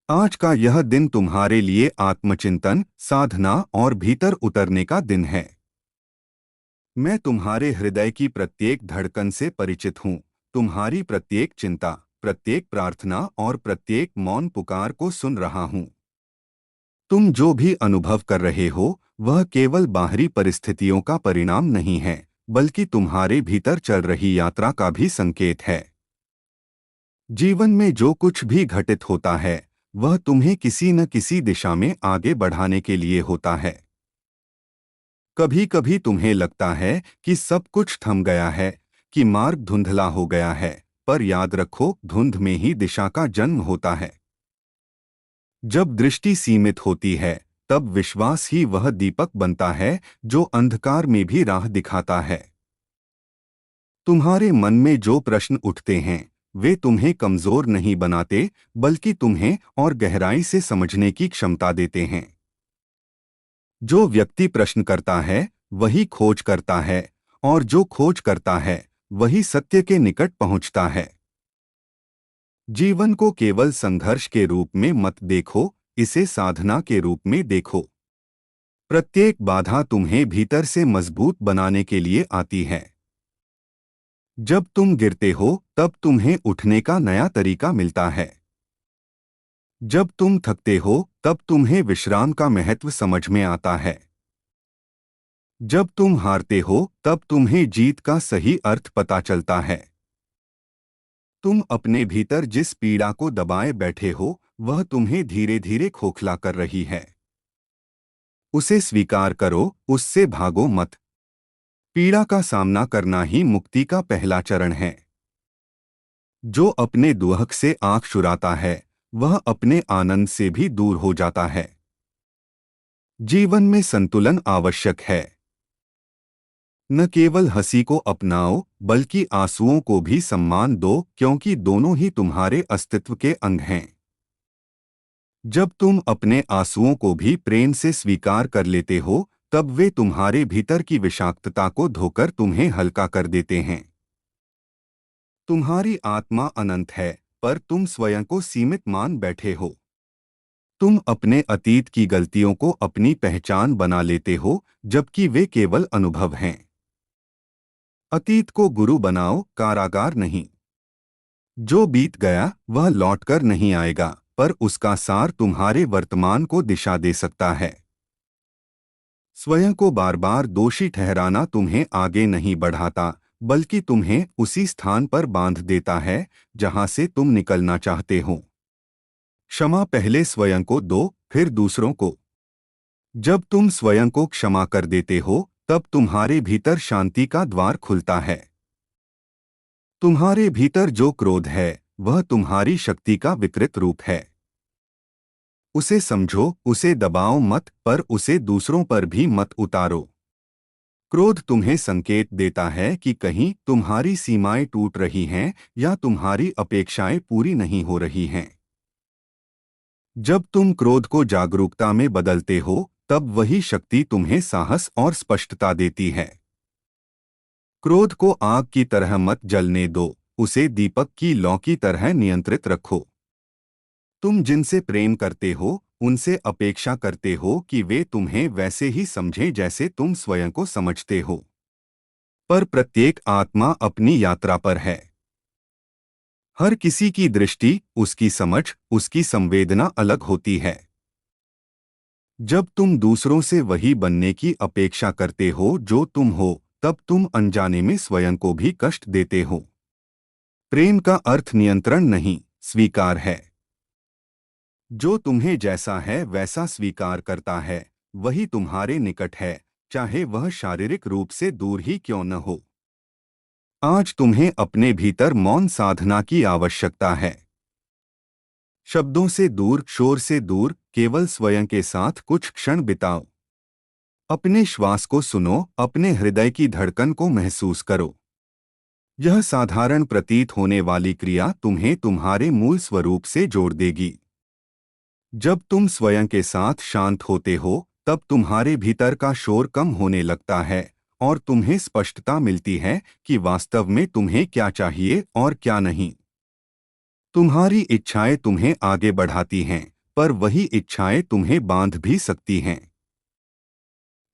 आज का यह दिन तुम्हारे लिए आत्मचिंतन, साधना और भीतर उतरने का दिन है। मैं तुम्हारे हृदय की प्रत्येक धड़कन से परिचित हूँ। तुम्हारी प्रत्येक चिंता, प्रत्येक प्रार्थना और प्रत्येक मौन पुकार को सुन रहा हूँ। तुम जो भी अनुभव कर रहे हो, वह केवल बाहरी परिस्थितियों का परिणाम नहीं है, बल्कि तुम्हारे भीतर चल रही यात्रा का भी संकेत है। जीवन में जो कुछ भी घटित होता है, वह तुम्हें किसी न किसी दिशा में आगे बढ़ाने के लिए होता है। कभी कभी तुम्हें लगता है कि सब कुछ थम गया है, कि मार्ग धुंधला हो गया है, पर याद रखो, धुंध में ही दिशा का जन्म होता है। जब दृष्टि सीमित होती है, तब विश्वास ही वह दीपक बनता है जो अंधकार में भी राह दिखाता है। तुम्हारे मन में जो प्रश्न उठते हैं, वे तुम्हें कमजोर नहीं बनाते, बल्कि तुम्हें और गहराई से समझने की क्षमता देते हैं। जो व्यक्ति प्रश्न करता है, वही खोज करता है, और जो खोज करता है, वही सत्य के निकट पहुंचता है। जीवन को केवल संघर्ष के रूप में मत देखो, इसे साधना के रूप में देखो। प्रत्येक बाधा तुम्हें भीतर से मजबूत बनाने के लिए आती है। जब तुम गिरते हो, तब तुम्हें उठने का नया तरीका मिलता है। जब तुम थकते हो, तब तुम्हें विश्राम का महत्व समझ में आता है। जब तुम हारते हो, तब तुम्हें जीत का सही अर्थ पता चलता है। तुम अपने भीतर जिस पीड़ा को दबाए बैठे हो, वह तुम्हें धीरे धीरे खोखला कर रही है। उसे स्वीकार करो, उससे भागो मत। पीड़ा का सामना करना ही मुक्ति का पहला चरण है। जो अपने दुहक से आंख चुराता है, वह अपने आनंद से भी दूर हो जाता है। जीवन में संतुलन आवश्यक है। न केवल हंसी को अपनाओ, बल्कि आंसुओं को भी सम्मान दो, क्योंकि दोनों ही तुम्हारे अस्तित्व के अंग हैं। जब तुम अपने आंसुओं को भी प्रेम से स्वीकार कर लेते हो, तब वे तुम्हारे भीतर की विषाक्तता को धोकर तुम्हें हल्का कर देते हैं। तुम्हारी आत्मा अनंत है, पर तुम स्वयं को सीमित मान बैठे हो। तुम अपने अतीत की गलतियों को अपनी पहचान बना लेते हो, जबकि वे केवल अनुभव हैं। अतीत को गुरु बनाओ, कारागार नहीं। जो बीत गया वह लौटकर नहीं आएगा, पर उसका सार तुम्हारे वर्तमान को दिशा दे सकता है। स्वयं को बार बार दोषी ठहराना तुम्हें आगे नहीं बढ़ाता, बल्कि तुम्हें उसी स्थान पर बांध देता है जहां से तुम निकलना चाहते हो। क्षमा पहले स्वयं को दो, फिर दूसरों को। जब तुम स्वयं को क्षमा कर देते हो, तब तुम्हारे भीतर शांति का द्वार खुलता है। तुम्हारे भीतर जो क्रोध है, वह तुम्हारी शक्ति का विकृत रूप है। उसे समझो, उसे दबाओ मत, पर उसे दूसरों पर भी मत उतारो। क्रोध तुम्हें संकेत देता है कि कहीं तुम्हारी सीमाएं टूट रही हैं या तुम्हारी अपेक्षाएं पूरी नहीं हो रही हैं। जब तुम क्रोध को जागरूकता में बदलते हो, तब वही शक्ति तुम्हें साहस और स्पष्टता देती है। क्रोध को आग की तरह मत जलने दो, उसे दीपक की लौ की तरह नियंत्रित रखो। तुम जिनसे प्रेम करते हो, उनसे अपेक्षा करते हो कि वे तुम्हें वैसे ही समझें जैसे तुम स्वयं को समझते हो। पर प्रत्येक आत्मा अपनी यात्रा पर है। हर किसी की दृष्टि, उसकी समझ, उसकी संवेदना अलग होती है। जब तुम दूसरों से वही बनने की अपेक्षा करते हो जो तुम हो, तब तुम अनजाने में स्वयं को भी कष्ट देते हो। प्रेम का अर्थ नियंत्रण नहीं, स्वीकार है। जो तुम्हें जैसा है वैसा स्वीकार करता है, वही तुम्हारे निकट है, चाहे वह शारीरिक रूप से दूर ही क्यों न हो। आज तुम्हें अपने भीतर मौन साधना की आवश्यकता है। शब्दों से दूर, शोर से दूर, केवल स्वयं के साथ कुछ क्षण बिताओ। अपने श्वास को सुनो, अपने हृदय की धड़कन को महसूस करो। यह साधारण प्रतीत होने वाली क्रिया तुम्हें तुम्हारे मूल स्वरूप से जोड़ देगी। जब तुम स्वयं के साथ शांत होते हो, तब तुम्हारे भीतर का शोर कम होने लगता है और तुम्हें स्पष्टता मिलती है कि वास्तव में तुम्हें क्या चाहिए और क्या नहीं। तुम्हारी इच्छाएं तुम्हें आगे बढ़ाती हैं, पर वही इच्छाएं तुम्हें बांध भी सकती हैं।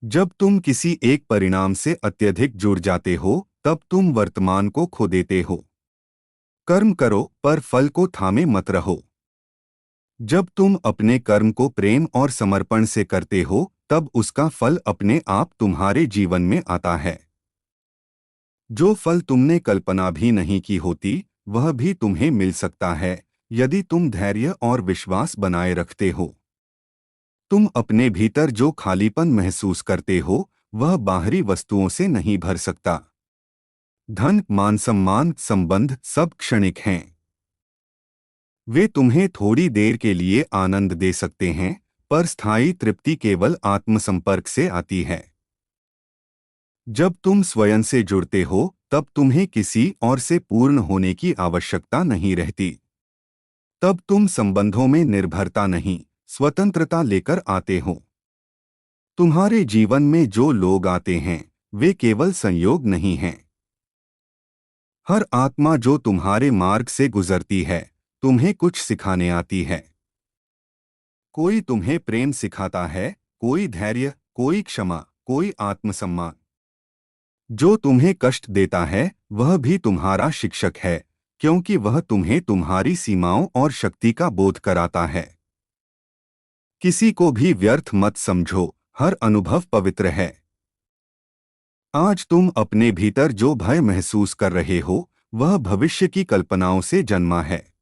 जब तुम किसी एक परिणाम से अत्यधिक जुड़ जाते हो, तब तुम वर्तमान को खो देते हो। कर्म करो पर फल को थामे मत रहो। जब तुम अपने कर्म को प्रेम और समर्पण से करते हो, तब उसका फल अपने आप तुम्हारे जीवन में आता है। जो फल तुमने कल्पना भी नहीं की होती, वह भी तुम्हें मिल सकता है, यदि तुम धैर्य और विश्वास बनाए रखते हो। तुम अपने भीतर जो खालीपन महसूस करते हो, वह बाहरी वस्तुओं से नहीं भर सकता। धन, मान सम्मान, संबंध सब क्षणिक हैं। वे तुम्हें थोड़ी देर के लिए आनंद दे सकते हैं, पर स्थायी तृप्ति केवल आत्मसंपर्क से आती है। जब तुम स्वयं से जुड़ते हो, तब तुम्हें किसी और से पूर्ण होने की आवश्यकता नहीं रहती। तब तुम संबंधों में निर्भरता नहीं, स्वतंत्रता लेकर आते हो। तुम्हारे जीवन में जो लोग आते हैं, वे केवल संयोग नहीं हैं। हर आत्मा जो तुम्हारे मार्ग से गुजरती है, तुम्हें कुछ सिखाने आती है। कोई तुम्हें प्रेम सिखाता है, कोई धैर्य, कोई क्षमा, कोई आत्मसम्मान। जो तुम्हें कष्ट देता है, वह भी तुम्हारा शिक्षक है, क्योंकि वह तुम्हें तुम्हारी सीमाओं और शक्ति का बोध कराता है। किसी को भी व्यर्थ मत समझो, हर अनुभव पवित्र है। आज तुम अपने भीतर जो भय महसूस कर रहे हो, वह भविष्य की कल्पनाओं से जन्मा है।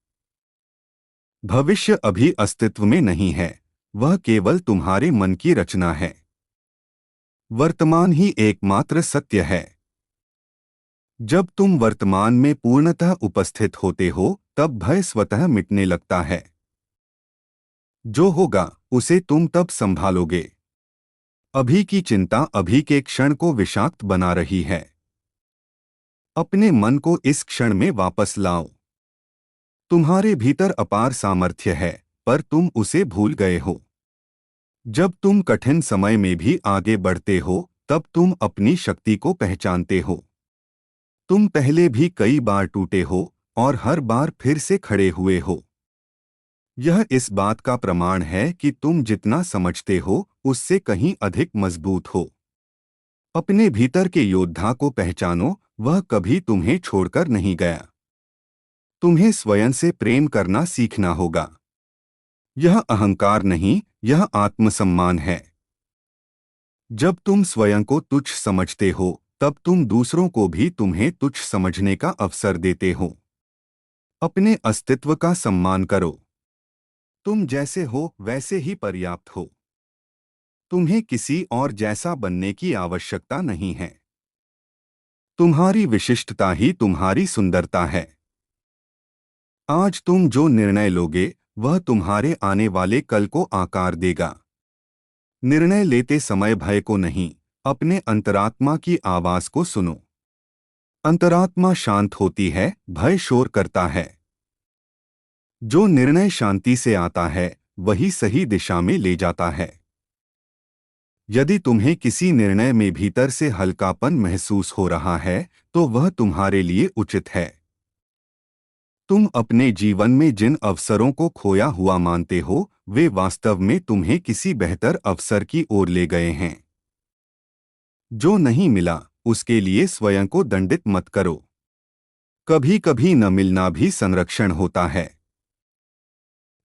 भविष्य अभी अस्तित्व में नहीं है, वह केवल तुम्हारे मन की रचना है। वर्तमान ही एकमात्र सत्य है। जब तुम वर्तमान में पूर्णतः उपस्थित होते हो, तब भय स्वतः मिटने लगता है। जो होगा, उसे तुम तब संभालोगे। अभी की चिंता अभी के क्षण को विषाक्त बना रही है। अपने मन को इस क्षण में वापस लाओ। तुम्हारे भीतर अपार सामर्थ्य है, पर तुम उसे भूल गए हो। जब तुम कठिन समय में भी आगे बढ़ते हो, तब तुम अपनी शक्ति को पहचानते हो। तुम पहले भी कई बार टूटे हो और हर बार फिर से खड़े हुए हो। यह इस बात का प्रमाण है कि तुम जितना समझते हो, उससे कहीं अधिक मजबूत हो। अपने भीतर के योद्धा को पहचानो, वह कभी तुम्हें छोड़कर नहीं गया। तुम्हें स्वयं से प्रेम करना सीखना होगा। यह अहंकार नहीं, यह आत्मसम्मान है। जब तुम स्वयं को तुच्छ समझते हो, तब तुम दूसरों को भी तुम्हें तुच्छ समझने का अवसर देते हो। अपने अस्तित्व का सम्मान करो। तुम जैसे हो वैसे ही पर्याप्त हो। तुम्हें किसी और जैसा बनने की आवश्यकता नहीं है। तुम्हारी विशिष्टता ही तुम्हारी सुंदरता है। आज तुम जो निर्णय लोगे, वह तुम्हारे आने वाले कल को आकार देगा। निर्णय लेते समय भय को नहीं, अपने अंतरात्मा की आवाज को सुनो। अंतरात्मा शांत होती है, भय शोर करता है। जो निर्णय शांति से आता है, वही सही दिशा में ले जाता है। यदि तुम्हें किसी निर्णय में भीतर से हल्कापन महसूस हो रहा है, तो वह तुम्हारे लिए उचित है। तुम अपने जीवन में जिन अवसरों को खोया हुआ मानते हो, वे वास्तव में तुम्हें किसी बेहतर अवसर की ओर ले गए हैं। जो नहीं मिला, उसके लिए स्वयं को दंडित मत करो। कभी कभी न मिलना भी संरक्षण होता है।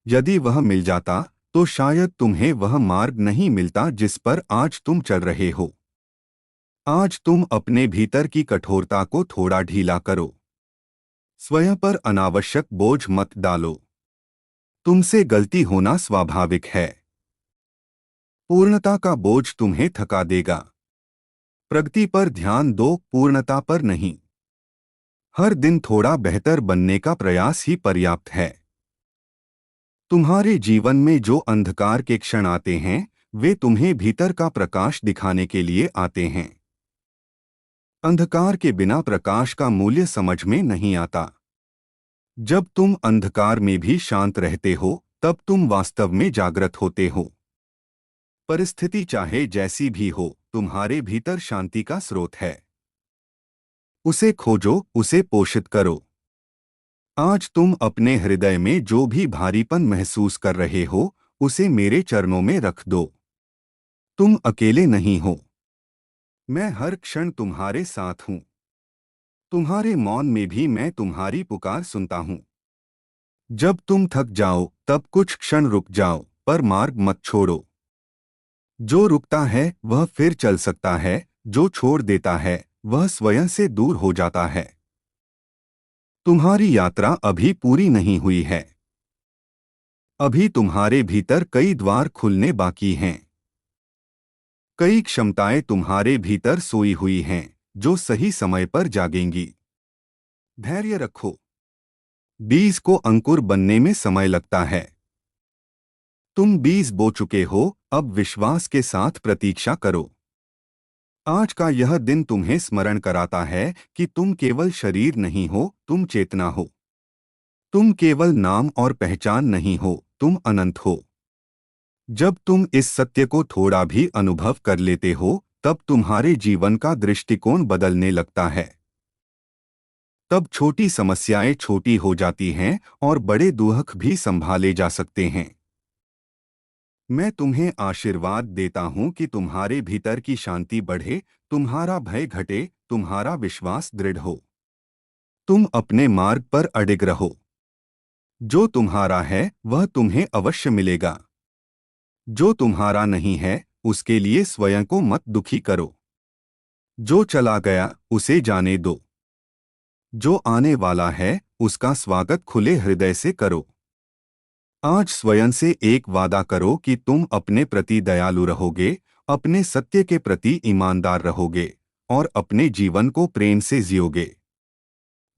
यदि वह मिल जाता, तो शायद तुम्हें वह मार्ग नहीं मिलता जिस पर आज तुम चल रहे हो। आज तुम अपने भीतर की कठोरता को थोड़ा ढीला करो। स्वयं पर अनावश्यक बोझ मत डालो। तुमसे गलती होना स्वाभाविक है। पूर्णता का बोझ तुम्हें थका देगा। प्रगति पर ध्यान दो, पूर्णता पर नहीं। हर दिन थोड़ा बेहतर बनने का प्रयास ही पर्याप्त है। तुम्हारे जीवन में जो अंधकार के क्षण आते हैं, वे तुम्हें भीतर का प्रकाश दिखाने के लिए आते हैं। अंधकार के बिना प्रकाश का मूल्य समझ में नहीं आता। जब तुम अंधकार में भी शांत रहते हो, तब तुम वास्तव में जागृत होते हो। परिस्थिति चाहे जैसी भी हो, तुम्हारे भीतर शांति का स्रोत है। उसे खोजो, उसे पोषित करो। आज तुम अपने हृदय में जो भी भारीपन महसूस कर रहे हो, उसे मेरे चरणों में रख दो। तुम अकेले नहीं हो। मैं हर क्षण तुम्हारे साथ हूं। तुम्हारे मौन में भी मैं तुम्हारी पुकार सुनता हूं। जब तुम थक जाओ तब कुछ क्षण रुक जाओ, पर मार्ग मत छोड़ो। जो रुकता है वह फिर चल सकता है, जो छोड़ देता है वह स्वयं से दूर हो जाता है। तुम्हारी यात्रा अभी पूरी नहीं हुई है। अभी तुम्हारे भीतर कई द्वार खुलने बाकी हैं। कई क्षमताएं तुम्हारे भीतर सोई हुई हैं, जो सही समय पर जागेंगी। धैर्य रखो। बीज को अंकुर बनने में समय लगता है। तुम बीज बो चुके हो, अब विश्वास के साथ प्रतीक्षा करो। आज का यह दिन तुम्हें स्मरण कराता है कि तुम केवल शरीर नहीं हो, तुम चेतना हो। तुम केवल नाम और पहचान नहीं हो, तुम अनंत हो। जब तुम इस सत्य को थोड़ा भी अनुभव कर लेते हो, तब तुम्हारे जीवन का दृष्टिकोण बदलने लगता है। तब छोटी समस्याएं छोटी हो जाती हैं और बड़े दुख भी संभाले जा सकते हैं। मैं तुम्हें आशीर्वाद देता हूं कि तुम्हारे भीतर की शांति बढ़े, तुम्हारा भय घटे, तुम्हारा विश्वास दृढ़ हो। तुम अपने मार्ग पर अडिग रहो। जो तुम्हारा है वह तुम्हें अवश्य मिलेगा। जो तुम्हारा नहीं है उसके लिए स्वयं को मत दुखी करो। जो चला गया उसे जाने दो। जो आने वाला है उसका स्वागत खुले हृदय से करो। आज स्वयं से एक वादा करो कि तुम अपने प्रति दयालु रहोगे, अपने सत्य के प्रति ईमानदार रहोगे और अपने जीवन को प्रेम से जियोगे।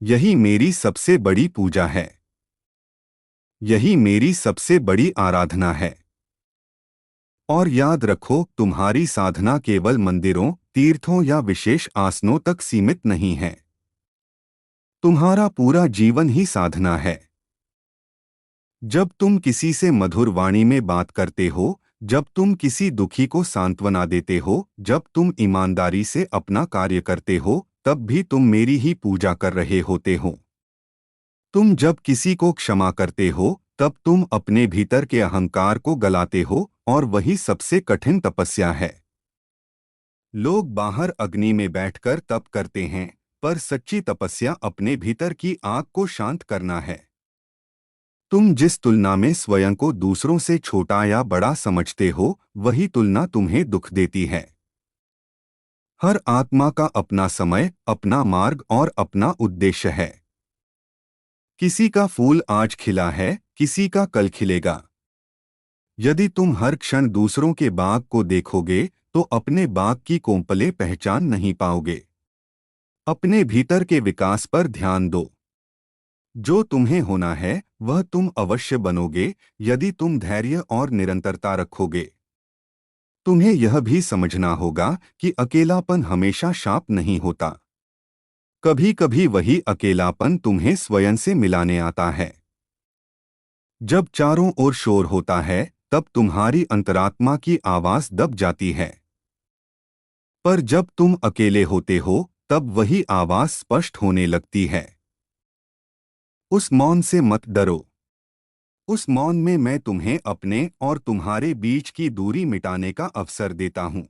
यही मेरी सबसे बड़ी पूजा है। यही मेरी सबसे बड़ी आराधना है। और याद रखो, तुम्हारी साधना केवल मंदिरों, तीर्थों या विशेष आसनों तक सीमित नहीं है। तुम्हारा पूरा जीवन ही साधना है। जब तुम किसी से मधुर वाणी में बात करते हो, जब तुम किसी दुखी को सांत्वना देते हो, जब तुम ईमानदारी से अपना कार्य करते हो, तब भी तुम मेरी ही पूजा कर रहे होते हो। तुम जब किसी को क्षमा करते हो, तब तुम अपने भीतर के अहंकार को गलाते हो, और वही सबसे कठिन तपस्या है। लोग बाहर अग्नि में बैठकर तप करते हैं, पर सच्ची तपस्या अपने भीतर की आग को शांत करना है। तुम जिस तुलना में स्वयं को दूसरों से छोटा या बड़ा समझते हो, वही तुलना तुम्हें दुख देती है। हर आत्मा का अपना समय, अपना मार्ग और अपना उद्देश्य है। किसी का फूल आज खिला है, किसी का कल खिलेगा। यदि तुम हर क्षण दूसरों के बाग को देखोगे, तो अपने बाग की कोंपलें पहचान नहीं पाओगे। अपने भीतर के विकास पर ध्यान दो। जो तुम्हें होना है वह तुम अवश्य बनोगे, यदि तुम धैर्य और निरंतरता रखोगे। तुम्हें यह भी समझना होगा कि अकेलापन हमेशा शाप नहीं होता। कभी कभी वही अकेलापन तुम्हें स्वयं से मिलाने आता है। जब चारों ओर शोर होता है, तब तुम्हारी अंतरात्मा की आवाज दब जाती है। पर जब तुम अकेले होते हो, तब वही आवाज स्पष्ट होने लगती है। उस मौन से मत डरो। उस मौन में मैं तुम्हें अपने और तुम्हारे बीच की दूरी मिटाने का अवसर देता हूं।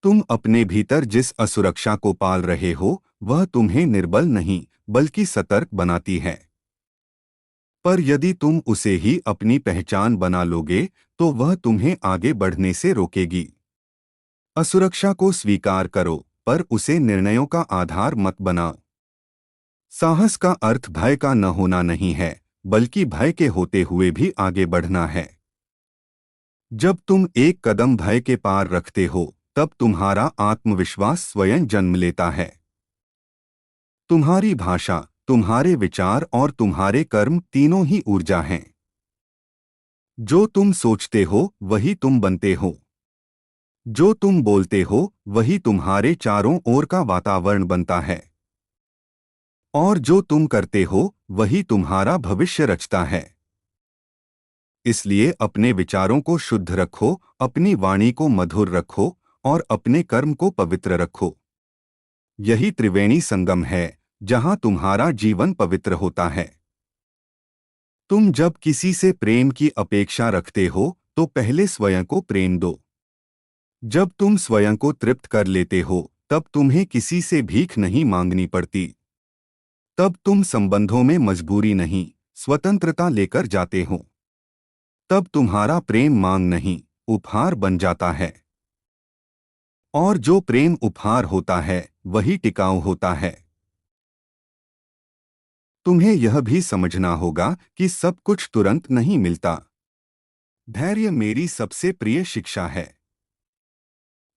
तुम अपने भीतर जिस असुरक्षा को पाल रहे हो, वह तुम्हें निर्बल नहीं बल्कि सतर्क बनाती है। पर यदि तुम उसे ही अपनी पहचान बना लोगे, तो वह तुम्हें आगे बढ़ने से रोकेगी। असुरक्षा को स्वीकार करो, पर उसे निर्णयों का आधार मत बनाओ। साहस का अर्थ भय का न होना नहीं है, बल्कि भय के होते हुए भी आगे बढ़ना है। जब तुम एक कदम भय के पार रखते हो, तब तुम्हारा आत्मविश्वास स्वयं जन्म लेता है। तुम्हारी भाषा, तुम्हारे विचार और तुम्हारे कर्म तीनों ही ऊर्जा हैं। जो तुम सोचते हो वही तुम बनते हो। जो तुम बोलते हो वही तुम्हारे चारों ओर का वातावरण बनता है। और जो तुम करते हो वही तुम्हारा भविष्य रचता है। इसलिए अपने विचारों को शुद्ध रखो, अपनी वाणी को मधुर रखो और अपने कर्म को पवित्र रखो। यही त्रिवेणी संगम है, जहां तुम्हारा जीवन पवित्र होता है। तुम जब किसी से प्रेम की अपेक्षा रखते हो तो पहले स्वयं को प्रेम दो। जब तुम स्वयं को तृप्त कर लेते हो तब तुम्हें किसी से भीख नहीं मांगनी पड़ती। तब तुम संबंधों में मजबूरी नहीं, स्वतंत्रता लेकर जाते हो। तब तुम्हारा प्रेम मांग नहीं, उपहार बन जाता है। और जो प्रेम उपहार होता है वही टिकाऊ होता है। तुम्हें यह भी समझना होगा कि सब कुछ तुरंत नहीं मिलता। धैर्य मेरी सबसे प्रिय शिक्षा है।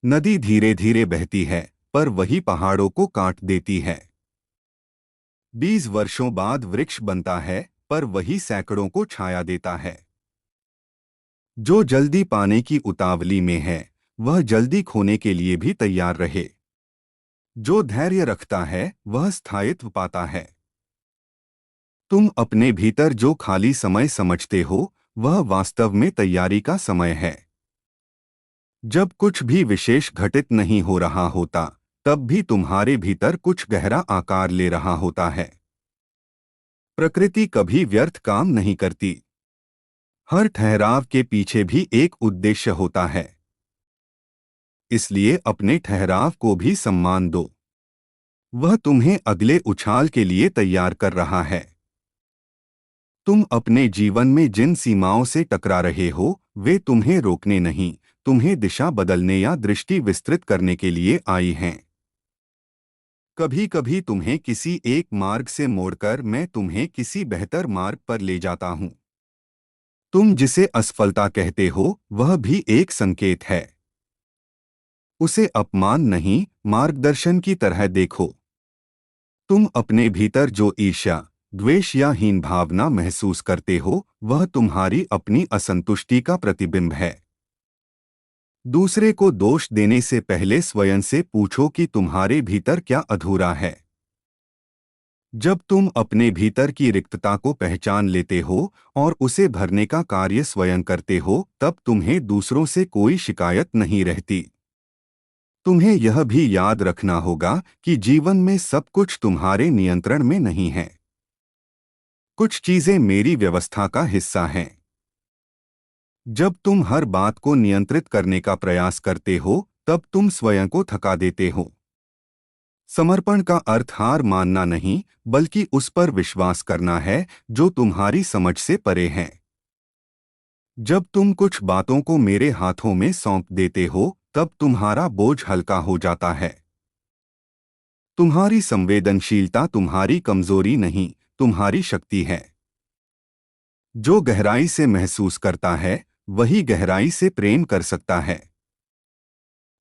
नदी धीरे धीरे बहती है, पर वही पहाड़ों को काट देती है। 20 वर्षों बाद वृक्ष बनता है, पर वही सैकड़ों को छाया देता है। जो जल्दी पाने की उतावली में है वह जल्दी खोने के लिए भी तैयार रहे। जो धैर्य रखता है वह स्थायित्व पाता है। तुम अपने भीतर जो खाली समय समझते हो वह वास्तव में तैयारी का समय है। जब कुछ भी विशेष घटित नहीं हो रहा होता तब भी तुम्हारे भीतर कुछ गहरा आकार ले रहा होता है। प्रकृति कभी व्यर्थ काम नहीं करती। हर ठहराव के पीछे भी एक उद्देश्य होता है। इसलिए अपने ठहराव को भी सम्मान दो। वह तुम्हें अगले उछाल के लिए तैयार कर रहा है। तुम अपने जीवन में जिन सीमाओं से टकरा रहे हो वे तुम्हें रोकने नहीं, तुम्हें दिशा बदलने या दृष्टि विस्तृत करने के लिए आई हैं। कभी कभी तुम्हें किसी एक मार्ग से मोड़कर मैं तुम्हें किसी बेहतर मार्ग पर ले जाता हूं। तुम जिसे असफलता कहते हो वह भी एक संकेत है। उसे अपमान नहीं, मार्गदर्शन की तरह देखो। तुम अपने भीतर जो ईर्ष्या, द्वेष या हीन भावना महसूस करते हो वह तुम्हारी अपनी असंतुष्टि का प्रतिबिंब है। दूसरे को दोष देने से पहले स्वयं से पूछो कि तुम्हारे भीतर क्या अधूरा है। जब तुम अपने भीतर की रिक्तता को पहचान लेते हो और उसे भरने का कार्य स्वयं करते हो तब तुम्हें दूसरों से कोई शिकायत नहीं रहती। तुम्हें यह भी याद रखना होगा कि जीवन में सब कुछ तुम्हारे नियंत्रण में नहीं है। कुछ चीजें मेरी व्यवस्था का हिस्सा हैं। जब तुम हर बात को नियंत्रित करने का प्रयास करते हो तब तुम स्वयं को थका देते हो। समर्पण का अर्थ हार मानना नहीं, बल्कि उस पर विश्वास करना है जो तुम्हारी समझ से परे है। जब तुम कुछ बातों को मेरे हाथों में सौंप देते हो तब तुम्हारा बोझ हल्का हो जाता है। तुम्हारी संवेदनशीलता तुम्हारी कमजोरी नहीं, तुम्हारी शक्ति है। जो गहराई से महसूस करता है वही गहराई से प्रेम कर सकता है।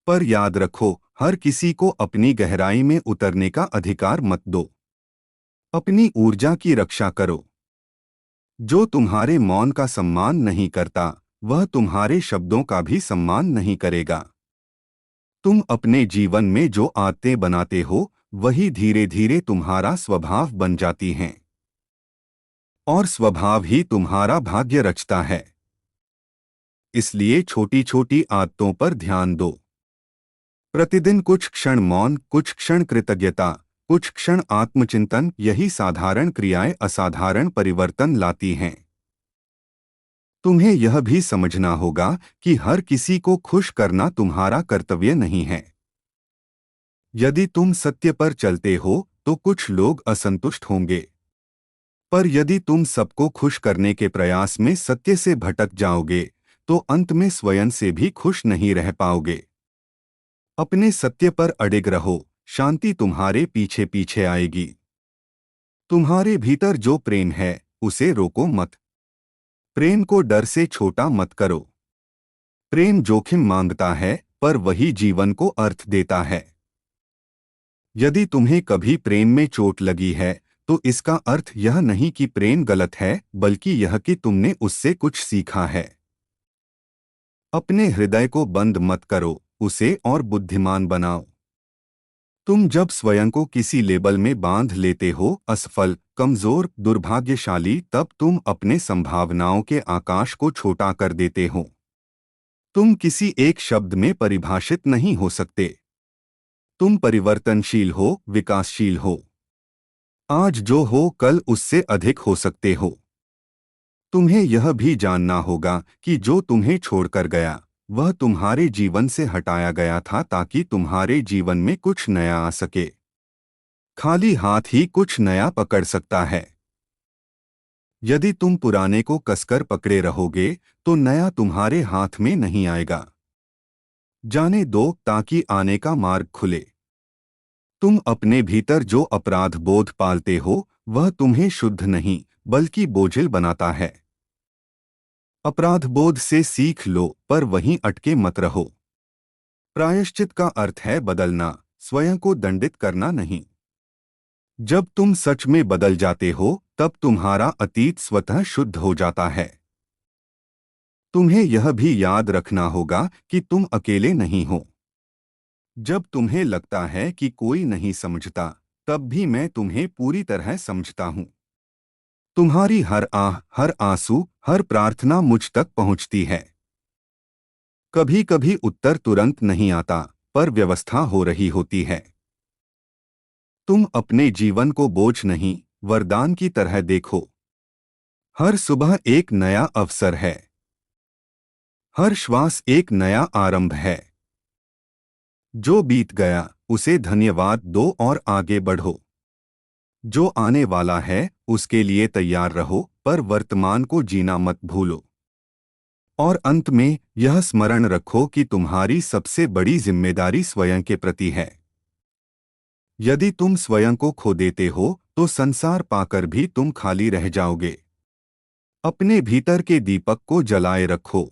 पर याद रखो, हर किसी को अपनी गहराई में उतरने का अधिकार मत दो। अपनी ऊर्जा की रक्षा करो। जो तुम्हारे मौन का सम्मान नहीं करता वह तुम्हारे शब्दों का भी सम्मान नहीं करेगा। तुम अपने जीवन में जो आदतें बनाते हो वही धीरे धीरे तुम्हारा स्वभाव बन जाती हैं। और स्वभाव ही तुम्हारा भाग्य रचता है। इसलिए छोटी छोटी आदतों पर ध्यान दो। प्रतिदिन कुछ क्षण मौन, कुछ क्षण कृतज्ञता, कुछ क्षण आत्मचिंतन, यही साधारण क्रियाएं असाधारण परिवर्तन लाती हैं। तुम्हें यह भी समझना होगा कि हर किसी को खुश करना तुम्हारा कर्तव्य नहीं है। यदि तुम सत्य पर चलते हो तो कुछ लोग असंतुष्ट होंगे। पर यदि तुम सबको खुश करने के प्रयास में सत्य से भटक जाओगे तो अंत में स्वयं से भी खुश नहीं रह पाओगे। अपने सत्य पर अडिग रहो, शांति तुम्हारे पीछे पीछे आएगी। तुम्हारे भीतर जो प्रेम है उसे रोको मत। प्रेम को डर से छोटा मत करो। प्रेम जोखिम मांगता है पर वही जीवन को अर्थ देता है। यदि तुम्हें कभी प्रेम में चोट लगी है तो इसका अर्थ यह नहीं कि प्रेम गलत है, बल्कि यह कि तुमने उससे कुछ सीखा है। अपने हृदय को बंद मत करो, उसे और बुद्धिमान बनाओ। तुम जब स्वयं को किसी लेबल में बांध लेते हो, असफल, कमजोर, दुर्भाग्यशाली, तब तुम अपने संभावनाओं के आकाश को छोटा कर देते हो। तुम किसी एक शब्द में परिभाषित नहीं हो सकते। तुम परिवर्तनशील हो, विकासशील हो। आज जो हो कल उससे अधिक हो सकते हो। तुम्हें यह भी जानना होगा कि जो तुम्हें छोड़कर गया वह तुम्हारे जीवन से हटाया गया था ताकि तुम्हारे जीवन में कुछ नया आ सके। खाली हाथ ही कुछ नया पकड़ सकता है। यदि तुम पुराने को कसकर पकड़े रहोगे तो नया तुम्हारे हाथ में नहीं आएगा। जाने दो ताकि आने का मार्ग खुले। तुम अपने भीतर जो अपराध बोध पालते हो वह तुम्हें शुद्ध नहीं बल्कि बोझिल बनाता है। अपराध बोध से सीख लो पर वहीं अटके मत रहो। प्रायश्चित का अर्थ है बदलना, स्वयं को दंडित करना नहीं। जब तुम सच में बदल जाते हो तब तुम्हारा अतीत स्वतः शुद्ध हो जाता है। तुम्हें यह भी याद रखना होगा कि तुम अकेले नहीं हो। जब तुम्हें लगता है कि कोई नहीं समझता तब भी मैं तुम्हें पूरी तरह समझता हूँ। तुम्हारी हर आह, हर आंसू, हर प्रार्थना मुझ तक पहुँचती है। कभी कभी उत्तर तुरंत नहीं आता पर व्यवस्था हो रही होती है। तुम अपने जीवन को बोझ नहीं वरदान की तरह देखो। हर सुबह एक नया अवसर है। हर श्वास एक नया आरंभ है। जो बीत गया उसे धन्यवाद दो और आगे बढ़ो। जो आने वाला है उसके लिए तैयार रहो पर वर्तमान को जीना मत भूलो। और अंत में यह स्मरण रखो कि तुम्हारी सबसे बड़ी जिम्मेदारी स्वयं के प्रति है। यदि तुम स्वयं को खो देते हो तो संसार पाकर भी तुम खाली रह जाओगे। अपने भीतर के दीपक को जलाए रखो।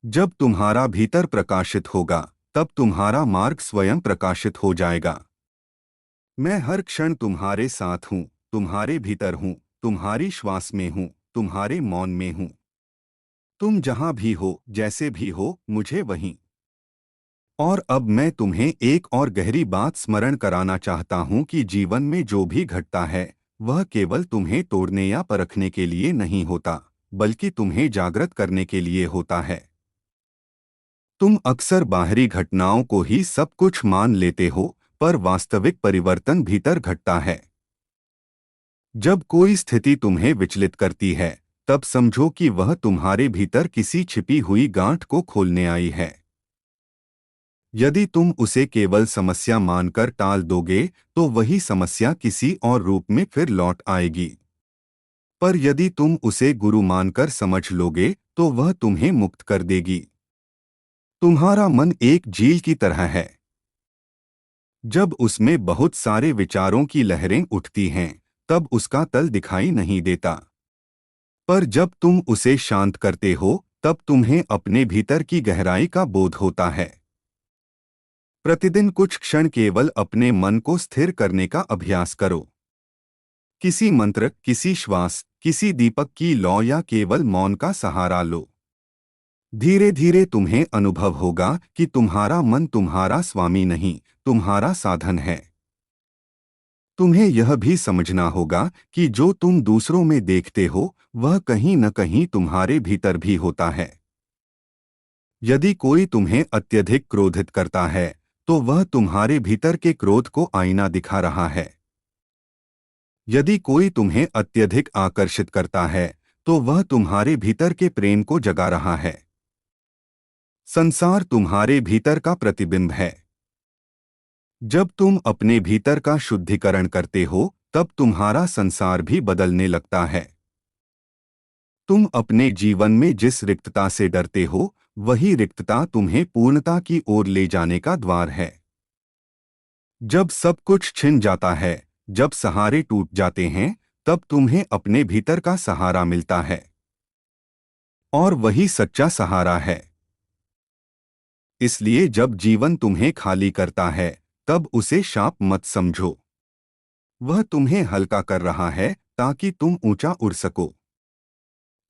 जब तुम्हारा भीतर प्रकाशित होगा तब तुम्हारा मार्ग स्वयं प्रकाशित हो जाएगा। मैं हर क्षण तुम्हारे साथ हूँ, तुम्हारे भीतर हूँ, तुम्हारी श्वास में हूँ, तुम्हारे मौन में हूँ। तुम जहाँ भी हो, जैसे भी हो, मुझे वहीं। और अब मैं तुम्हें एक और गहरी बात स्मरण कराना चाहता हूँ कि जीवन में जो भी घटता है वह केवल तुम्हें तोड़ने या परखने के लिए नहीं होता, बल्कि तुम्हें जागृत करने के लिए होता है। तुम अक्सर बाहरी घटनाओं को ही सब कुछ मान लेते हो, पर वास्तविक परिवर्तन भीतर घटता है। जब कोई स्थिति तुम्हें विचलित करती है तब समझो कि वह तुम्हारे भीतर किसी छिपी हुई गांठ को खोलने आई है। यदि तुम उसे केवल समस्या मानकर टाल दोगे तो वही समस्या किसी और रूप में फिर लौट आएगी। पर यदि तुम उसे गुरु मानकर समझ लोगे तो वह तुम्हें मुक्त कर देगी। तुम्हारा मन एक झील की तरह है। जब उसमें बहुत सारे विचारों की लहरें उठती हैं तब उसका तल दिखाई नहीं देता। पर जब तुम उसे शांत करते हो तब तुम्हें अपने भीतर की गहराई का बोध होता है। प्रतिदिन कुछ क्षण केवल अपने मन को स्थिर करने का अभ्यास करो। किसी मंत्र, किसी श्वास, किसी दीपक की लौ या केवल मौन का सहारा लो। धीरे धीरे तुम्हें अनुभव होगा कि तुम्हारा मन तुम्हारा स्वामी नहीं, तुम्हारा साधन है। तुम्हें यह भी समझना होगा कि जो तुम दूसरों में देखते हो वह कहीं न कहीं तुम्हारे भीतर भी होता है। यदि कोई तुम्हें अत्यधिक क्रोधित करता है तो वह तुम्हारे भीतर के क्रोध को आईना दिखा रहा है। यदि कोई तुम्हें अत्यधिक आकर्षित करता है तो वह तुम्हारे भीतर के प्रेम को जगा रहा है। संसार तुम्हारे भीतर का प्रतिबिंब है। जब तुम अपने भीतर का शुद्धिकरण करते हो तब तुम्हारा संसार भी बदलने लगता है। तुम अपने जीवन में जिस रिक्तता से डरते हो वही रिक्तता तुम्हें पूर्णता की ओर ले जाने का द्वार है। जब सब कुछ छिन जाता है, जब सहारे टूट जाते हैं, तब तुम्हें अपने भीतर का सहारा मिलता है। और वही सच्चा सहारा है। इसलिए जब जीवन तुम्हें खाली करता है तब उसे शाप मत समझो। वह तुम्हें हल्का कर रहा है ताकि तुम ऊंचा उड़ सको।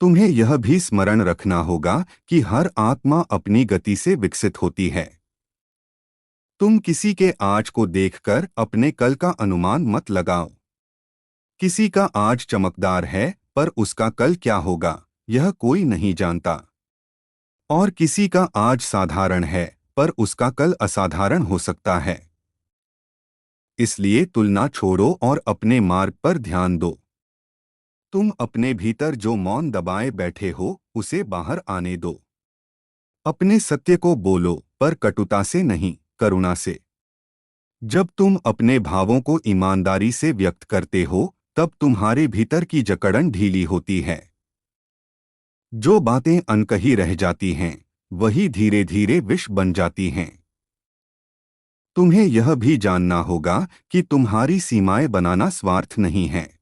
तुम्हें यह भी स्मरण रखना होगा कि हर आत्मा अपनी गति से विकसित होती है। तुम किसी के आज को देखकर अपने कल का अनुमान मत लगाओ। किसी का आज चमकदार है पर उसका कल क्या होगा यह कोई नहीं जानता। और किसी का आज साधारण है पर उसका कल असाधारण हो सकता है। इसलिए तुलना छोड़ो और अपने मार्ग पर ध्यान दो। तुम अपने भीतर जो मौन दबाए बैठे हो उसे बाहर आने दो। अपने सत्य को बोलो, पर कटुता से नहीं, करुणा से। जब तुम अपने भावों को ईमानदारी से व्यक्त करते हो तब तुम्हारे भीतर की जकड़न ढीली होती है। जो बातें अनकही रह जाती हैं वही धीरे धीरे विष बन जाती हैं। तुम्हें यह भी जानना होगा कि तुम्हारी सीमाएं बनाना स्वार्थ नहीं है।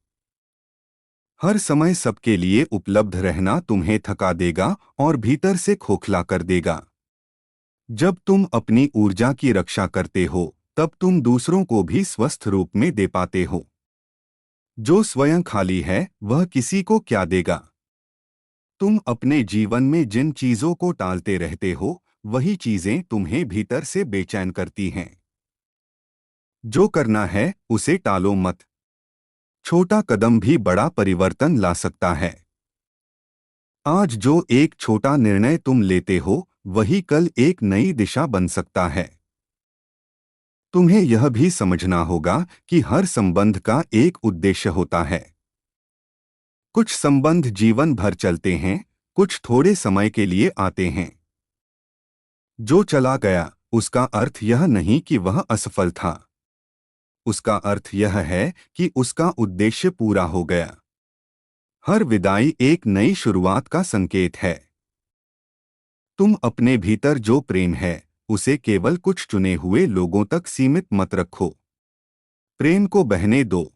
हर समय सबके लिए उपलब्ध रहना तुम्हें थका देगा और भीतर से खोखला कर देगा। जब तुम अपनी ऊर्जा की रक्षा करते हो तब तुम दूसरों को भी स्वस्थ रूप में दे पाते हो। जो स्वयं खाली है वह किसी को क्या देगा। तुम अपने जीवन में जिन चीजों को टालते रहते हो वही चीजें तुम्हें भीतर से बेचैन करती हैं। जो करना है उसे टालो मत। छोटा कदम भी बड़ा परिवर्तन ला सकता है। आज जो एक छोटा निर्णय तुम लेते हो वही कल एक नई दिशा बन सकता है। तुम्हें यह भी समझना होगा कि हर संबंध का एक उद्देश्य होता है। कुछ संबंध जीवन भर चलते हैं, कुछ थोड़े समय के लिए आते हैं। जो चला गया उसका अर्थ यह नहीं कि वह असफल था। उसका अर्थ यह है कि उसका उद्देश्य पूरा हो गया। हर विदाई एक नई शुरुआत का संकेत है। तुम अपने भीतर जो प्रेम है उसे केवल कुछ चुने हुए लोगों तक सीमित मत रखो। प्रेम को बहने दो।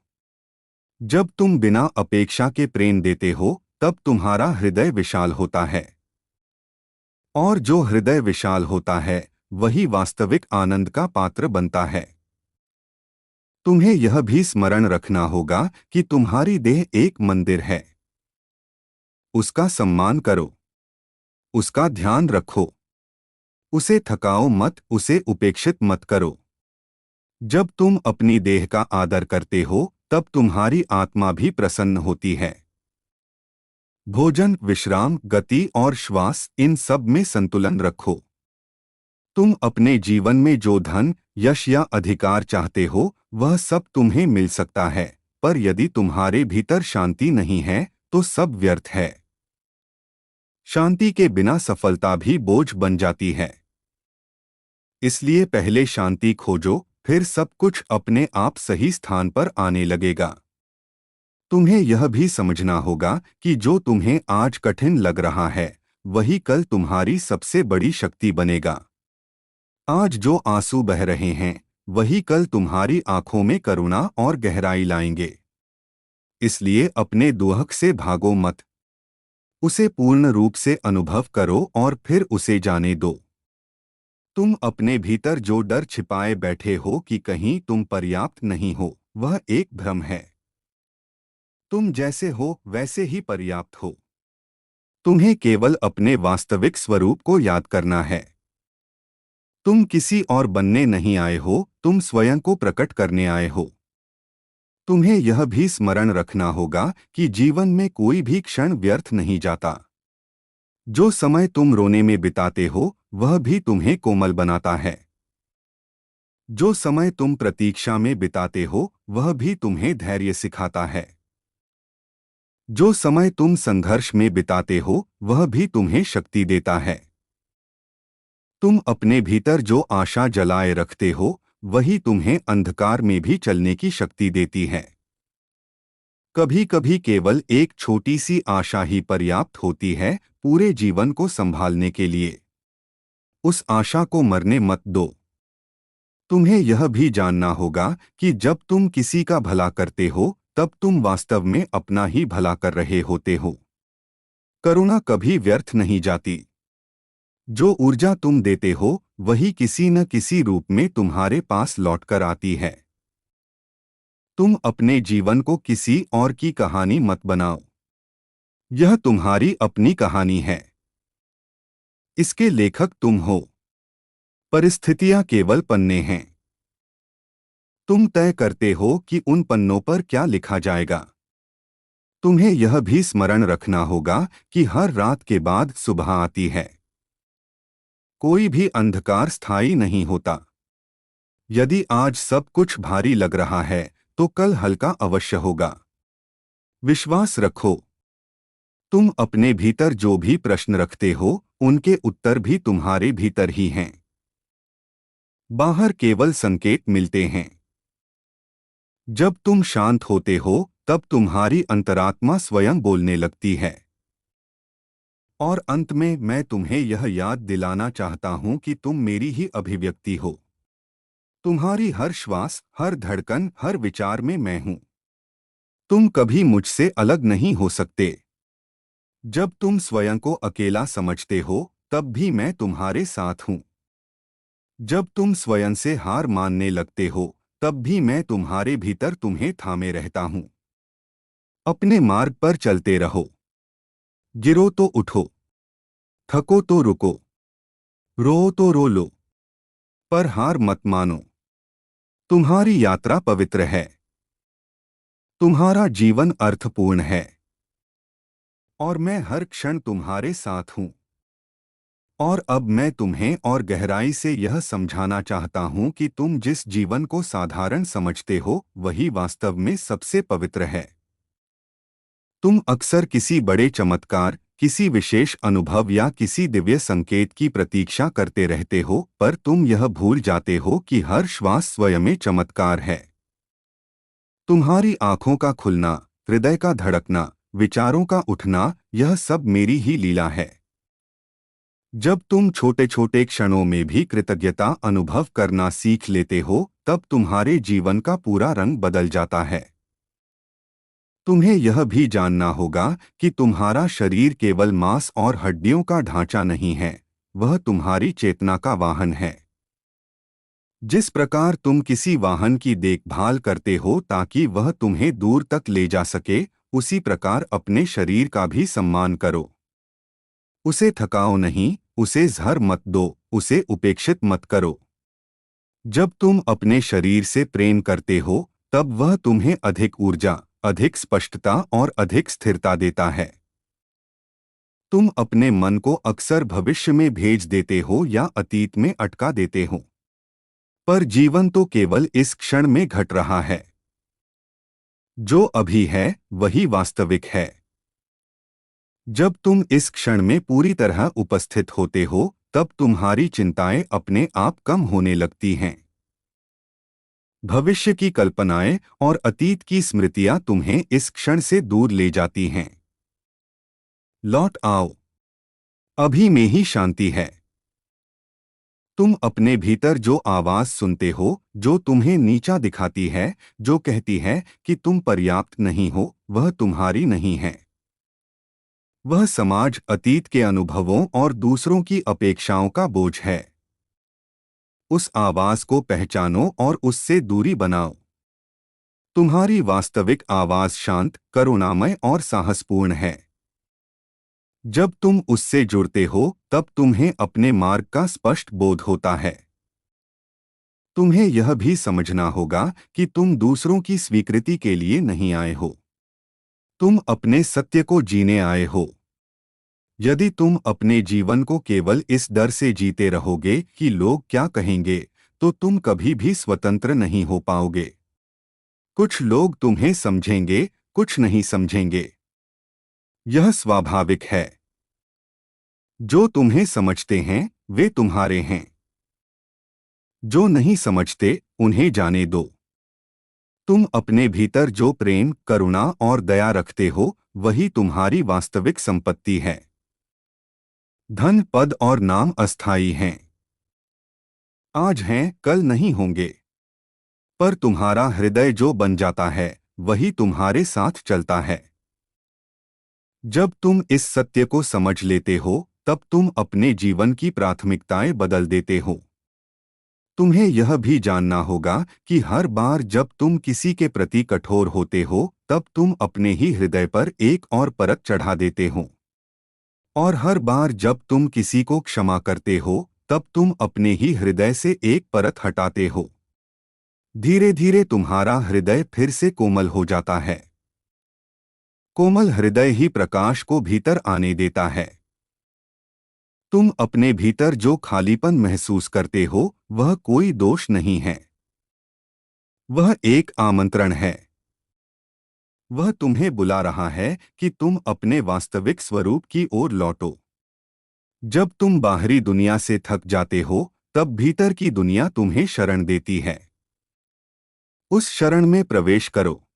जब तुम बिना अपेक्षा के प्रेम देते हो तब तुम्हारा हृदय विशाल होता है। और जो हृदय विशाल होता है वही वास्तविक आनंद का पात्र बनता है। तुम्हें यह भी स्मरण रखना होगा कि तुम्हारी देह एक मंदिर है। उसका सम्मान करो, उसका ध्यान रखो, उसे थकाओ मत, उसे उपेक्षित मत करो। जब तुम अपनी देह का आदर करते हो तब तुम्हारी आत्मा भी प्रसन्न होती है। भोजन, विश्राम, गति और श्वास, इन सब में संतुलन रखो। तुम अपने जीवन में जो धन, यश या अधिकार चाहते हो वह सब तुम्हें मिल सकता है, पर यदि तुम्हारे भीतर शांति नहीं है तो सब व्यर्थ है। शांति के बिना सफलता भी बोझ बन जाती है। इसलिए पहले शांति खोजो, फिर सब कुछ अपने आप सही स्थान पर आने लगेगा। तुम्हें यह भी समझना होगा कि जो तुम्हें आज कठिन लग रहा है वही कल तुम्हारी सबसे बड़ी शक्ति बनेगा। आज जो आंसू बह रहे हैं वही कल तुम्हारी आंखों में करुणा और गहराई लाएंगे। इसलिए अपने दुख से भागो मत। उसे पूर्ण रूप से अनुभव करो और फिर उसे जाने दो। तुम अपने भीतर जो डर छिपाए बैठे हो कि कहीं तुम पर्याप्त नहीं हो, वह एक भ्रम है। तुम जैसे हो वैसे ही पर्याप्त हो। तुम्हें केवल अपने वास्तविक स्वरूप को याद करना है। तुम किसी और बनने नहीं आए हो, तुम स्वयं को प्रकट करने आए हो। तुम्हें यह भी स्मरण रखना होगा कि जीवन में कोई भी क्षण व्यर्थ नहीं जाता। जो समय तुम रोने में बिताते हो वह भी तुम्हें कोमल बनाता है। जो समय तुम प्रतीक्षा में बिताते हो वह भी तुम्हें धैर्य सिखाता है। जो समय तुम संघर्ष में बिताते हो वह भी तुम्हें शक्ति देता है। तुम अपने भीतर जो आशा जलाए रखते हो वही तुम्हें अंधकार में भी चलने की शक्ति देती है। कभी कभी केवल एक छोटी सी आशा ही पर्याप्त होती है पूरे जीवन को संभालने के लिए। उस आशा को मरने मत दो। तुम्हें यह भी जानना होगा कि जब तुम किसी का भला करते हो तब तुम वास्तव में अपना ही भला कर रहे होते हो। करुणा कभी व्यर्थ नहीं जाती। जो ऊर्जा तुम देते हो वही किसी न किसी रूप में तुम्हारे पास लौटकर आती है। तुम अपने जीवन को किसी और की कहानी मत बनाओ। यह तुम्हारी अपनी कहानी है। इसके लेखक तुम हो। परिस्थितियां केवल पन्ने हैं। तुम तय करते हो कि उन पन्नों पर क्या लिखा जाएगा। तुम्हें यह भी स्मरण रखना होगा कि हर रात के बाद सुबह आती है। कोई भी अंधकार स्थायी नहीं होता। यदि आज सब कुछ भारी लग रहा है तो कल हल्का अवश्य होगा। विश्वास रखो, तुम अपने भीतर जो भी प्रश्न रखते हो उनके उत्तर भी तुम्हारे भीतर ही हैं। बाहर केवल संकेत मिलते हैं। जब तुम शांत होते हो तब तुम्हारी अंतरात्मा स्वयं बोलने लगती है। और अंत में मैं तुम्हें यह याद दिलाना चाहता हूं कि तुम मेरी ही अभिव्यक्ति हो। तुम्हारी हर श्वास, हर धड़कन, हर विचार में मैं हूं। तुम कभी मुझसे अलग नहीं हो सकते। जब तुम स्वयं को अकेला समझते हो तब भी मैं तुम्हारे साथ हूं। जब तुम स्वयं से हार मानने लगते हो तब भी मैं तुम्हारे भीतर तुम्हें थामे रहता हूं। अपने मार्ग पर चलते रहो। गिरो तो उठो, थको तो रुको, रो तो रो लो, पर हार मत मानो। तुम्हारी यात्रा पवित्र है। तुम्हारा जीवन अर्थपूर्ण है। और मैं हर क्षण तुम्हारे साथ हूं। और अब मैं तुम्हें और गहराई से यह समझाना चाहता हूं कि तुम जिस जीवन को साधारण समझते हो वही वास्तव में सबसे पवित्र है। तुम अक्सर किसी बड़े चमत्कार, किसी विशेष अनुभव या किसी दिव्य संकेत की प्रतीक्षा करते रहते हो, पर तुम यह भूल जाते हो कि हर श्वास स्वयं में चमत्कार है। तुम्हारी आंखों का खुलना, हृदय का धड़कना, विचारों का उठना, यह सब मेरी ही लीला है। जब तुम छोटे छोटे क्षणों में भी कृतज्ञता अनुभव करना सीख लेते हो तब तुम्हारे जीवन का पूरा रंग बदल जाता है। तुम्हें यह भी जानना होगा कि तुम्हारा शरीर केवल मांस और हड्डियों का ढांचा नहीं है, वह तुम्हारी चेतना का वाहन है। जिस प्रकार तुम किसी वाहन की देखभाल करते हो ताकि वह तुम्हें दूर तक ले जा सके, उसी प्रकार अपने शरीर का भी सम्मान करो। उसे थकाओ नहीं, उसे जहर मत दो, उसे उपेक्षित मत करो। जब तुम अपने शरीर से प्रेम करते हो तब वह तुम्हें अधिक ऊर्जा, अधिक स्पष्टता और अधिक स्थिरता देता है। तुम अपने मन को अक्सर भविष्य में भेज देते हो या अतीत में अटका देते हो, पर जीवन तो केवल इस क्षण में घट रहा है। जो अभी है वही वास्तविक है। जब तुम इस क्षण में पूरी तरह उपस्थित होते हो तब तुम्हारी चिंताएं अपने आप कम होने लगती हैं। भविष्य की कल्पनाएं और अतीत की स्मृतियां तुम्हें इस क्षण से दूर ले जाती हैं। लौट आओ, अभी में ही शांति है। तुम अपने भीतर जो आवाज सुनते हो, जो तुम्हें नीचा दिखाती है, जो कहती है कि तुम पर्याप्त नहीं हो, वह तुम्हारी नहीं है। वह समाज, अतीत के अनुभवों और दूसरों की अपेक्षाओं का बोझ है। उस आवाज को पहचानो और उससे दूरी बनाओ। तुम्हारी वास्तविक आवाज शांत, करुणामय और साहसपूर्ण है। जब तुम उससे जुड़ते हो तब तुम्हें अपने मार्ग का स्पष्ट बोध होता है। तुम्हें यह भी समझना होगा कि तुम दूसरों की स्वीकृति के लिए नहीं आए हो। तुम अपने सत्य को जीने आए हो। यदि तुम अपने जीवन को केवल इस डर से जीते रहोगे कि लोग क्या कहेंगे, तो तुम कभी भी स्वतंत्र नहीं हो पाओगे। कुछ लोग तुम्हें समझेंगे, कुछ नहीं समझेंगे। यह स्वाभाविक है। जो तुम्हें समझते हैं वे तुम्हारे हैं। जो नहीं समझते उन्हें जाने दो। तुम अपने भीतर जो प्रेम, करुणा और दया रखते हो वही तुम्हारी वास्तविक संपत्ति है। धन, पद और नाम अस्थायी हैं। आज हैं, कल नहीं होंगे। पर तुम्हारा हृदय जो बन जाता है वही तुम्हारे साथ चलता है। जब तुम इस सत्य को समझ लेते हो तब तुम अपने जीवन की प्राथमिकताएं बदल देते हो। तुम्हें यह भी जानना होगा कि हर बार जब तुम किसी के प्रति कठोर होते हो तब तुम अपने ही हृदय पर एक और परत चढ़ा देते हो। और हर बार जब तुम किसी को क्षमा करते हो तब तुम अपने ही हृदय से एक परत हटाते हो। धीरे धीरे तुम्हारा हृदय फिर से कोमल हो जाता है। कोमल हृदय ही प्रकाश को भीतर आने देता है। तुम अपने भीतर जो खालीपन महसूस करते हो वह कोई दोष नहीं है। वह एक आमंत्रण है। वह तुम्हें बुला रहा है कि तुम अपने वास्तविक स्वरूप की ओर लौटो। जब तुम बाहरी दुनिया से थक जाते हो, तब भीतर की दुनिया तुम्हें शरण देती है। उस शरण में प्रवेश करो।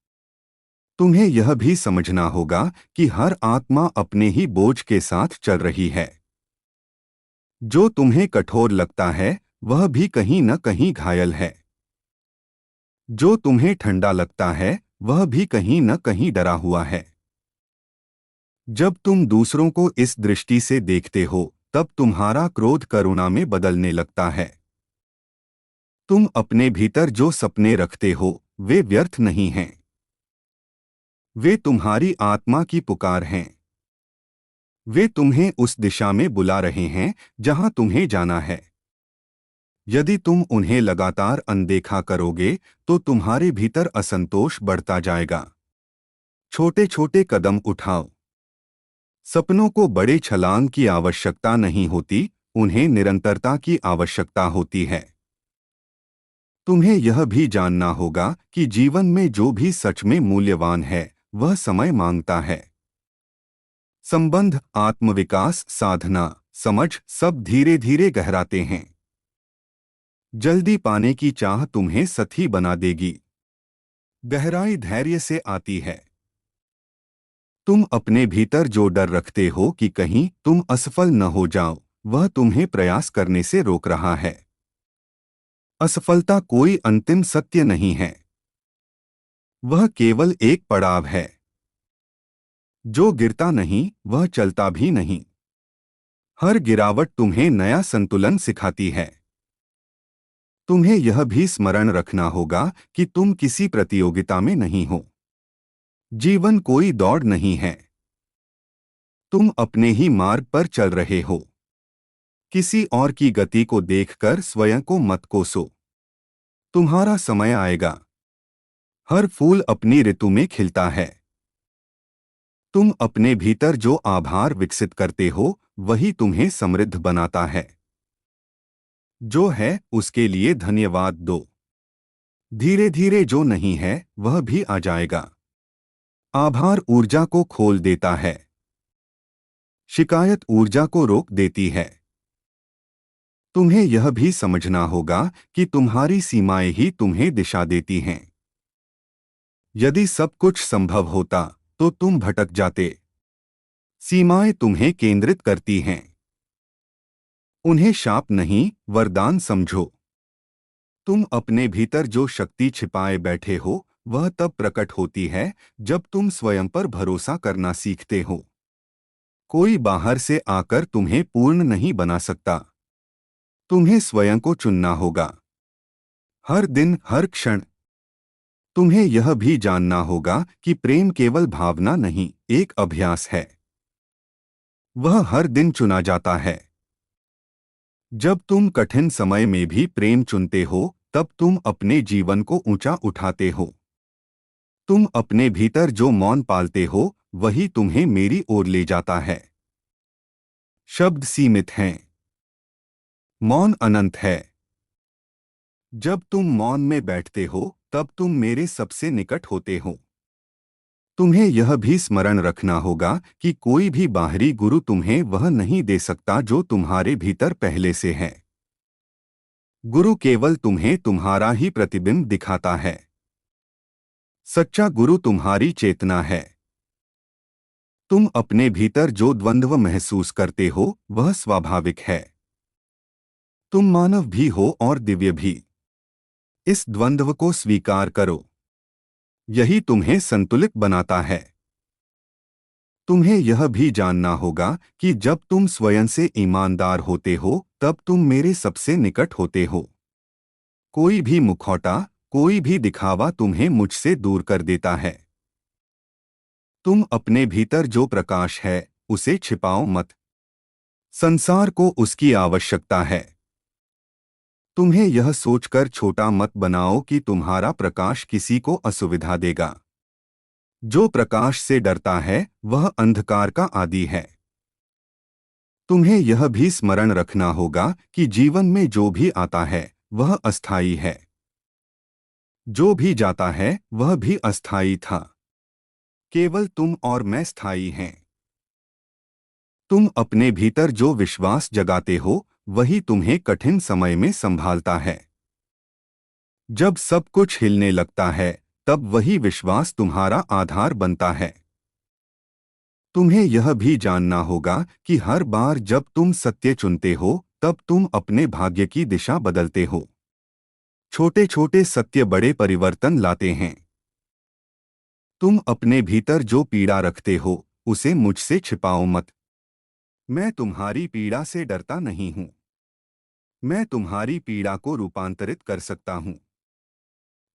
तुम्हें यह भी समझना होगा कि हर आत्मा अपने ही बोझ के साथ चल रही है। जो तुम्हें कठोर लगता है, वह भी कहीं न कहीं घायल है। जो तुम्हें ठंडा लगता है, वह भी कहीं न कहीं डरा हुआ है। जब तुम दूसरों को इस दृष्टि से देखते हो, तब तुम्हारा क्रोध करुणा में बदलने लगता है। तुम अपने भीतर जो सपने रखते हो, वे व्यर्थ नहीं हैं। वे तुम्हारी आत्मा की पुकार हैं। वे तुम्हें उस दिशा में बुला रहे हैं जहां तुम्हें जाना है। यदि तुम उन्हें लगातार अनदेखा करोगे, तो तुम्हारे भीतर असंतोष बढ़ता जाएगा। छोटे छोटे कदम उठाओ। सपनों को बड़े छलांग की आवश्यकता नहीं होती, उन्हें निरंतरता की आवश्यकता होती है। तुम्हें यह भी जानना होगा कि जीवन में जो भी सच में मूल्यवान है, वह समय मांगता है। संबंध, आत्मविकास, साधना, समझ सब धीरे धीरे गहराते हैं। जल्दी पाने की चाह तुम्हें सथी बना देगी। गहराई धैर्य से आती है। तुम अपने भीतर जो डर रखते हो कि कहीं तुम असफल न हो जाओ, वह तुम्हें प्रयास करने से रोक रहा है। असफलता कोई अंतिम सत्य नहीं है। वह केवल एक पड़ाव है। जो गिरता नहीं, वह चलता भी नहीं। हर गिरावट तुम्हें नया संतुलन सिखाती है। तुम्हें यह भी स्मरण रखना होगा कि तुम किसी प्रतियोगिता में नहीं हो। जीवन कोई दौड़ नहीं है। तुम अपने ही मार्ग पर चल रहे हो। किसी और की गति को देखकर स्वयं को मत कोसो। तुम्हारा समय आएगा। हर फूल अपनी ऋतु में खिलता है। तुम अपने भीतर जो आभार विकसित करते हो, वही तुम्हें समृद्ध बनाता है। जो है, उसके लिए धन्यवाद दो। धीरे धीरे जो नहीं है, वह भी आ जाएगा। आभार ऊर्जा को खोल देता है। शिकायत ऊर्जा को रोक देती है। तुम्हें यह भी समझना होगा कि तुम्हारी सीमाएं ही तुम्हें दिशा देती हैं। यदि सब कुछ संभव होता, तो तुम भटक जाते। सीमाएं तुम्हें केंद्रित करती हैं। उन्हें शाप नहीं, वरदान समझो। तुम अपने भीतर जो शक्ति छिपाए बैठे हो, वह तब प्रकट होती है जब तुम स्वयं पर भरोसा करना सीखते हो। कोई बाहर से आकर तुम्हें पूर्ण नहीं बना सकता। तुम्हें स्वयं को चुनना होगा। हर दिन, हर क्षण। तुम्हें यह भी जानना होगा कि प्रेम केवल भावना नहीं, एक अभ्यास है। वह हर दिन चुना जाता है। जब तुम कठिन समय में भी प्रेम चुनते हो, तब तुम अपने जीवन को ऊंचा उठाते हो। तुम अपने भीतर जो मौन पालते हो, वही तुम्हें मेरी ओर ले जाता है। शब्द सीमित हैं। मौन अनंत है। जब तुम मौन में बैठते हो, तब तुम मेरे सबसे निकट होते हो। तुम्हें यह भी स्मरण रखना होगा कि कोई भी बाहरी गुरु तुम्हें वह नहीं दे सकता जो तुम्हारे भीतर पहले से है। गुरु केवल तुम्हें तुम्हारा ही प्रतिबिंब दिखाता है। सच्चा गुरु तुम्हारी चेतना है। तुम अपने भीतर जो द्वंद्व महसूस करते हो, वह स्वाभाविक है। तुम मानव भी हो और दिव्य भी। इस द्वंद्व को स्वीकार करो। यही तुम्हें संतुलित बनाता है। तुम्हें यह भी जानना होगा कि जब तुम स्वयं से ईमानदार होते हो, तब तुम मेरे सबसे निकट होते हो। कोई भी मुखौटा, कोई भी दिखावा तुम्हें मुझसे दूर कर देता है। तुम अपने भीतर जो प्रकाश है, उसे छिपाओ मत। संसार को उसकी आवश्यकता है। तुम्हें यह सोचकर छोटा मत बनाओ कि तुम्हारा प्रकाश किसी को असुविधा देगा। जो प्रकाश से डरता है, वह अंधकार का आदी है। तुम्हें यह भी स्मरण रखना होगा कि जीवन में जो भी आता है, वह अस्थायी है। जो भी जाता है, वह भी अस्थायी था। केवल तुम और मैं स्थायी हैं। तुम अपने भीतर जो विश्वास जगाते हो वही तुम्हें कठिन समय में संभालता है। जब सब कुछ हिलने लगता है तब वही विश्वास तुम्हारा आधार बनता है। तुम्हें यह भी जानना होगा कि हर बार जब तुम सत्य चुनते हो तब तुम अपने भाग्य की दिशा बदलते हो। छोटे छोटे सत्य बड़े परिवर्तन लाते हैं। तुम अपने भीतर जो पीड़ा रखते हो उसे मुझसे छिपाओ मत। मैं तुम्हारी पीड़ा से डरता नहीं हूं। मैं तुम्हारी पीड़ा को रूपांतरित कर सकता हूं।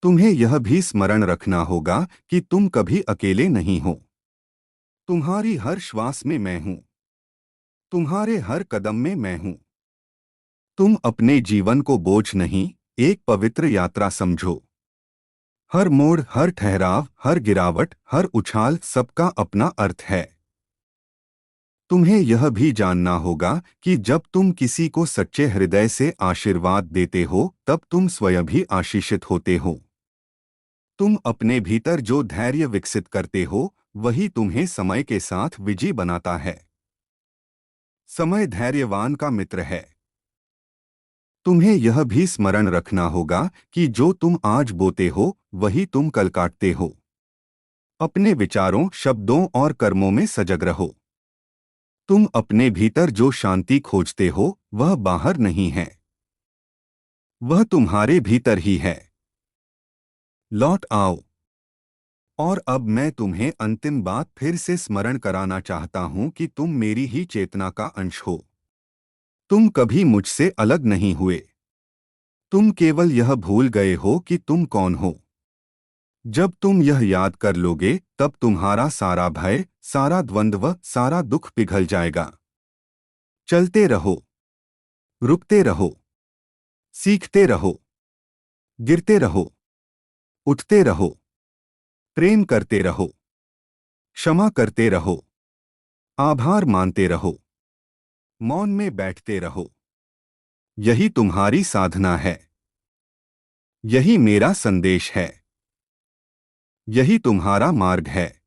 तुम्हें यह भी स्मरण रखना होगा कि तुम कभी अकेले नहीं हो। तुम्हारी हर श्वास में मैं हूं। तुम्हारे हर कदम में मैं हूं। तुम अपने जीवन को बोझ नहीं, एक पवित्र यात्रा समझो। हर मोड़, हर ठहराव, हर गिरावट, हर उछाल सबका अपना अर्थ है। तुम्हें यह भी जानना होगा कि जब तुम किसी को सच्चे हृदय से आशीर्वाद देते हो तब तुम स्वयं भी आशीषित होते हो। तुम अपने भीतर जो धैर्य विकसित करते हो वही तुम्हें समय के साथ विजयी बनाता है। समय धैर्यवान का मित्र है। तुम्हें यह भी स्मरण रखना होगा कि जो तुम आज बोते हो वही तुम कल काटते हो। अपने विचारों, शब्दों और कर्मों में सजग रहो। तुम अपने भीतर जो शांति खोजते हो वह बाहर नहीं है, वह तुम्हारे भीतर ही है। लौट आओ। और अब मैं तुम्हें अंतिम बात फिर से स्मरण कराना चाहता हूं कि तुम मेरी ही चेतना का अंश हो। तुम कभी मुझसे अलग नहीं हुए। तुम केवल यह भूल गए हो कि तुम कौन हो। जब तुम यह याद कर लोगे तब तुम्हारा सारा भय, सारा द्वंद्व, सारा दुख पिघल जाएगा। चलते रहो, रुकते रहो, सीखते रहो, गिरते रहो, उठते रहो, प्रेम करते रहो, क्षमा करते रहो, आभार मानते रहो, मौन में बैठते रहो। यही तुम्हारी साधना है। यही मेरा संदेश है। यही तुम्हारा मार्ग है।